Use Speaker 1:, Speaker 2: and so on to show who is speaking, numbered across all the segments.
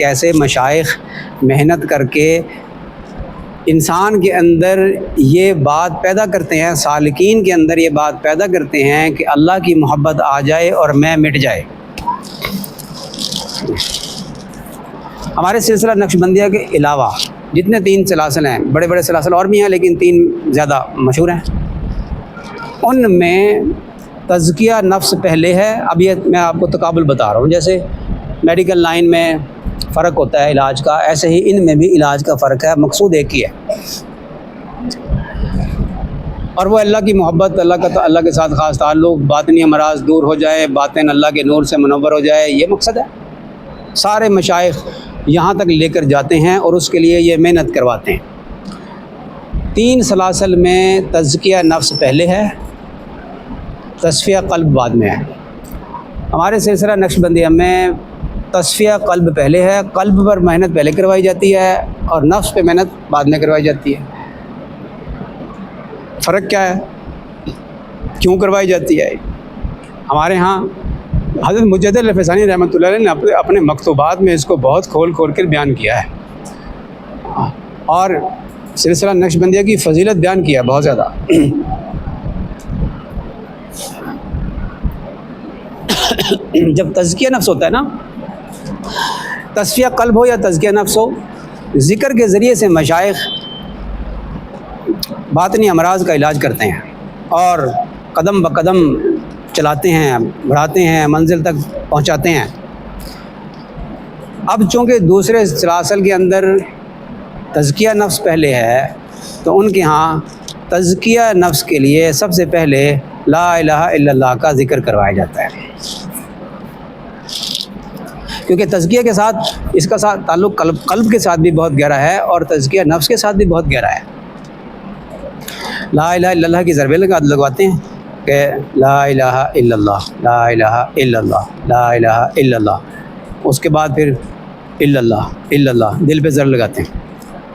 Speaker 1: کیسے مشائخ محنت کر کے انسان کے اندر یہ بات پیدا کرتے ہیں، سالکین کے اندر یہ بات پیدا کرتے ہیں کہ اللہ کی محبت آ جائے اور میں مٹ جائے۔ ہمارے سلسلہ نقشبندیہ کے علاوہ جتنے 3 سلاسل ہیں، بڑے بڑے سلاسل اور بھی ہیں لیکن 3 زیادہ مشہور ہیں، ان میں تزکیہ نفس پہلے ہے۔ اب یہ میں آپ کو تقابل بتا رہا ہوں، جیسے میڈیکل لائن میں فرق ہوتا ہے علاج کا، ایسے ہی ان میں بھی علاج کا فرق ہے، مقصود ایک ہی ہے، اور وہ اللہ کی محبت، اللہ کے ساتھ خاص تعلق، باطنی امراض دور ہو جائے، باطن اللہ کے نور سے منور ہو جائے، یہ مقصد ہے۔ سارے مشائخ یہاں تک لے کر جاتے ہیں اور اس کے لیے یہ محنت کرواتے ہیں۔ 3 سلاسل میں تزکیہ نفس پہلے ہے، تصفیہ قلب بعد میں ہے۔ ہمارے سلسلہ نقشبندیہ میں تصفیہ قلب پہلے ہے، قلب پر محنت پہلے کروائی جاتی ہے اور نفس پہ محنت بعد میں کروائی جاتی ہے۔ فرق کیا ہے؟ کیوں کروائی جاتی ہے؟ ہمارے ہاں حضرت مجدد الفسانی رحمۃ اللہ علیہ نے اپنے مکتوبات میں اس کو بہت کھول کر بیان کیا ہے اور سلسلہ نقشبندیہ کی فضیلت بیان کیا ہے بہت زیادہ۔ جب تزکیہ نفس ہوتا ہے نا، تصفیہ قلب ہو یا تزکیہ نفس ہو، ذکر کے ذریعے سے مشائخ باطنی امراض کا علاج کرتے ہیں اور قدم بقدم چلاتے ہیں، بڑھاتے ہیں، منزل تک پہنچاتے ہیں۔ اب چونکہ دوسرے سلاسل کے اندر تزکیہ نفس پہلے ہے، تو ان کے ہاں تزکیہ نفس کے لیے سب سے پہلے لا الہ الا اللہ کا ذکر کروایا جاتا ہے، کیونکہ تزکیہ کے ساتھ اس کا تعلق قلب کے ساتھ بھی بہت گہرا ہے اور تزکیہ نفس کے ساتھ بھی بہت گہرا ہے۔ لا الہ الا اللہ کی ضربیں لگواتے ہیں کہ لا الہ الا اللہ، لا الہ الا اللہ، لا الہ الا اللہ، اس کے بعد پھر الا اللہ، الا اللہ دل پہ ضرب لگاتے ہیں،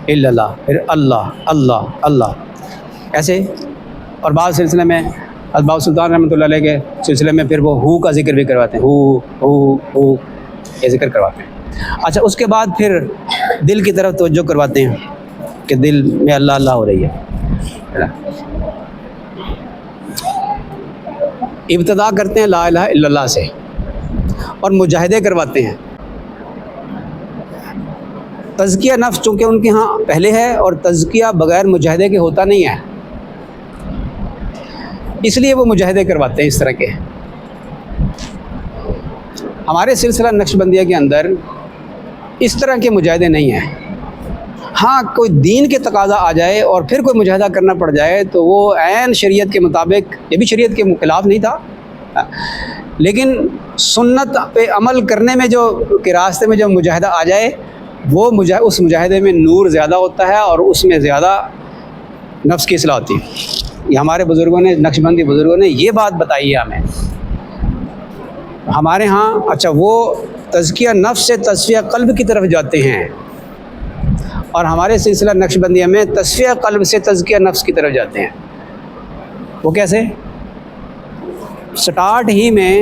Speaker 1: الا اللہ، پھر اللہ اللہ اللہ، ایسے۔ اور بعض سلسلے میں اباؤ سلطان رحمۃ اللہ علیہ کے سلسلے میں پھر وہ ہو کا ذکر بھی کرواتے ہیں، ہو یہ ذکر کرواتے ہیں۔ اچھا، اس کے بعد پھر دل کی طرف توجہ کرواتے ہیں کہ دل میں اللہ اللہ ہو رہی ہے۔ ابتدا کرتے ہیں لا الہ الا اللہ سے اور مجاہدے کرواتے ہیں۔ تزکیہ نفس چونکہ ان کے ہاں پہلے ہے اور تزکیہ بغیر مجاہدے کے ہوتا نہیں ہے، اس لیے وہ مجاہدے کرواتے ہیں اس طرح کے۔ ہمارے سلسلہ نقشبندیہ کے اندر اس طرح کے مجاہدے نہیں ہیں۔ ہاں، کوئی دین کے تقاضا آ جائے اور پھر کوئی مجاہدہ کرنا پڑ جائے تو وہ عین شریعت کے مطابق، یہ بھی شریعت کے خلاف نہیں تھا، لیکن سنت پہ عمل کرنے میں کے راستے میں جو مجاہدہ آ جائے، وہ اس مجاہدے میں نور زیادہ ہوتا ہے اور اس میں زیادہ نفس کی اصلاح ہوتی ہے۔ یہ ہمارے بزرگوں نے، نقشبندی بزرگوں نے یہ بات بتائی ہے ہمیں۔ ہمارے ہاں اچھا، وہ تزکیہ نفس سے تصفیہ قلب کی طرف جاتے ہیں، اور ہمارے سلسلہ نقشبندیہ میں تصفیہ قلب سے تزکیہ نفس کی طرف جاتے ہیں۔ وہ کیسے؟ سٹارٹ ہی میں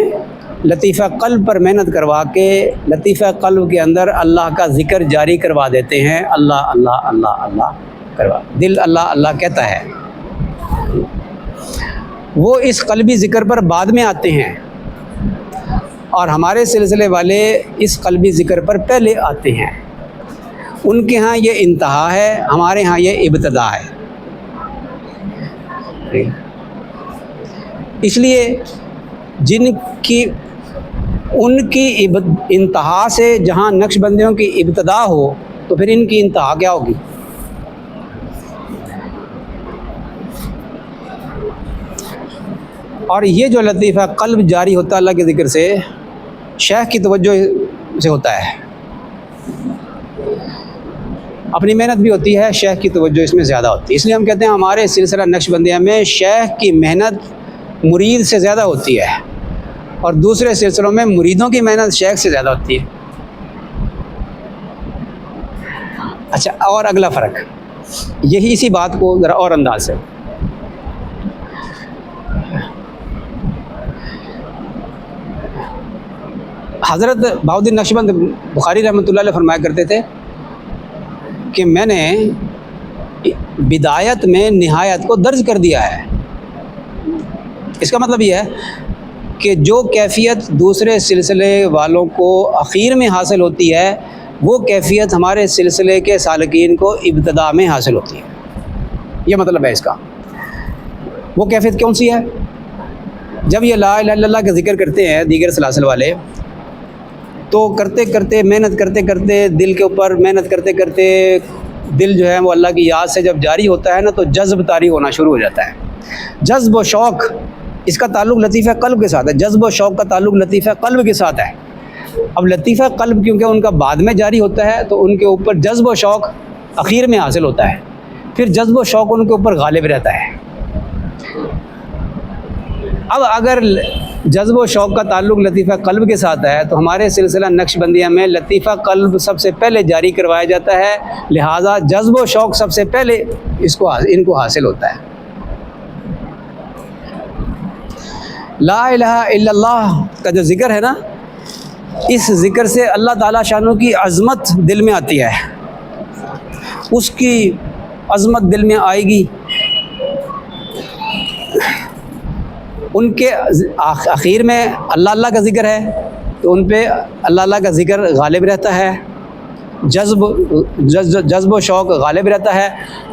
Speaker 1: لطیفہ قلب پر محنت کروا کے لطیفہ قلب کے اندر اللہ کا ذکر جاری کروا دیتے ہیں، اللہ اللہ اللہ اللہ کروا، دل اللہ اللہ کہتا ہے۔ وہ اس قلبی ذکر پر بعد میں آتے ہیں اور ہمارے سلسلے والے اس قلبی ذکر پر پہلے آتے ہیں۔ ان کے ہاں یہ انتہا ہے، ہمارے ہاں یہ ابتدا ہے۔ اس لیے ان کی انتہا سے جہاں نقشبندیوں کی ابتدا ہو تو پھر ان کی انتہا کیا ہوگی؟ اور یہ جو لطیفہ قلب جاری ہوتا ہے اللہ کے ذکر سے، شیخ کی توجہ سے ہوتا ہے، اپنی محنت بھی ہوتی ہے، شیخ کی توجہ اس میں زیادہ ہوتی ہے۔ اس لیے ہم کہتے ہیں ہمارے سلسلہ نقشبندیہ میں شیخ کی محنت مرید سے زیادہ ہوتی ہے اور دوسرے سلسلوں میں مریدوں کی محنت شیخ سے زیادہ ہوتی ہے۔ اچھا، اور اگلا فرق یہی، اسی بات کو ذرا اور انداز سے، حضرت بہاؤالدین نقشبند بخاری رحمۃ اللہ علیہ فرمایا کرتے تھے کہ میں نے بدایت میں نہایت کو درج کر دیا ہے۔ اس کا مطلب یہ ہے کہ جو کیفیت دوسرے سلسلے والوں کو اخیر میں حاصل ہوتی ہے، وہ کیفیت ہمارے سلسلے کے سالکین کو ابتدا میں حاصل ہوتی ہے۔ یہ مطلب ہے اس کا۔ وہ کیفیت کون سی ہے؟ جب یہ لا الہ الا اللہ کا ذکر کرتے ہیں دیگر سلاسل والے، تو کرتے کرتے محنت کرتے کرتے دل کے اوپر محنت کرتے کرتے دل جو ہے وہ اللہ کی یاد سے جب جاری ہوتا ہے نا، تو جذب طاری ہونا شروع ہو جاتا ہے۔ جذب و شوق، اس کا تعلق لطیفہ قلب کے ساتھ ہے۔ جذب و شوق کا تعلق لطیفہ قلب کے ساتھ ہے۔ اب لطیفہ قلب کیونکہ ان کا بعد میں جاری ہوتا ہے، تو ان کے اوپر جذب و شوق اخیر میں حاصل ہوتا ہے، پھر جذب و شوق ان کے اوپر غالب رہتا ہے۔ اب اگر جذب و شوق کا تعلق لطیفہ قلب کے ساتھ ہے، تو ہمارے سلسلہ نقش بندیہ میں لطیفہ قلب سب سے پہلے جاری کروایا جاتا ہے، لہٰذا جذب و شوق سب سے پہلے ان کو حاصل ہوتا ہے۔ لا الہ الا اللہ کا جو ذکر ہے نا، اس ذکر سے اللہ تعالیٰ شانوں کی عظمت دل میں آتی ہے۔ اس کی عظمت دل میں آئے گی، ان کے اخیر میں اللہ اللہ کا ذکر ہے تو ان پہ اللہ اللہ کا ذکر غالب رہتا ہے، جذب و شوق غالب رہتا ہے۔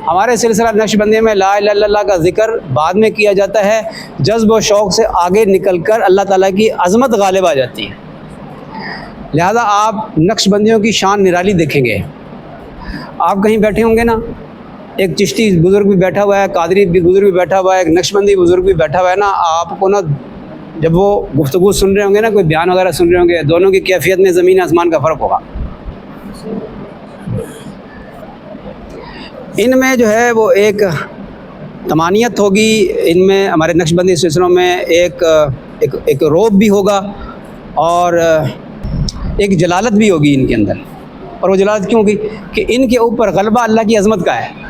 Speaker 1: ہمارے سلسلہ نقش بندی میں لا الہ الا اللہ کا ذکر بعد میں کیا جاتا ہے، جذب و شوق سے آگے نکل کر اللہ تعالیٰ کی عظمت غالب آ جاتی ہے۔ لہذا آپ نقش بندیوں کی شان نرالی دیکھیں گے۔ آپ کہیں بیٹھے ہوں گے نا، ایک چشتی بزرگ بھی بیٹھا ہوا ہے، قادری بھی بزرگ بھی بیٹھا ہوا ہے، ایک نقش بندی بزرگ بھی بیٹھا ہوا ہے نا، آپ کو نا جب وہ گفتگو سن رہے ہوں گے نا، کوئی بیان وغیرہ سن رہے ہوں گے، دونوں کی کیفیت میں زمین آسمان کا فرق ہوگا۔ ان میں جو ہے وہ ایک تمانیت ہوگی، ان میں ہمارے نقش بندی سلسلوں میں ایک روب بھی ہوگا اور ایک جلالت بھی ہوگی ان کے اندر۔ اور وہ جلالت کیوں ہوگی؟ کہ ان کے اوپر غلبہ اللہ کی عظمت کا ہے۔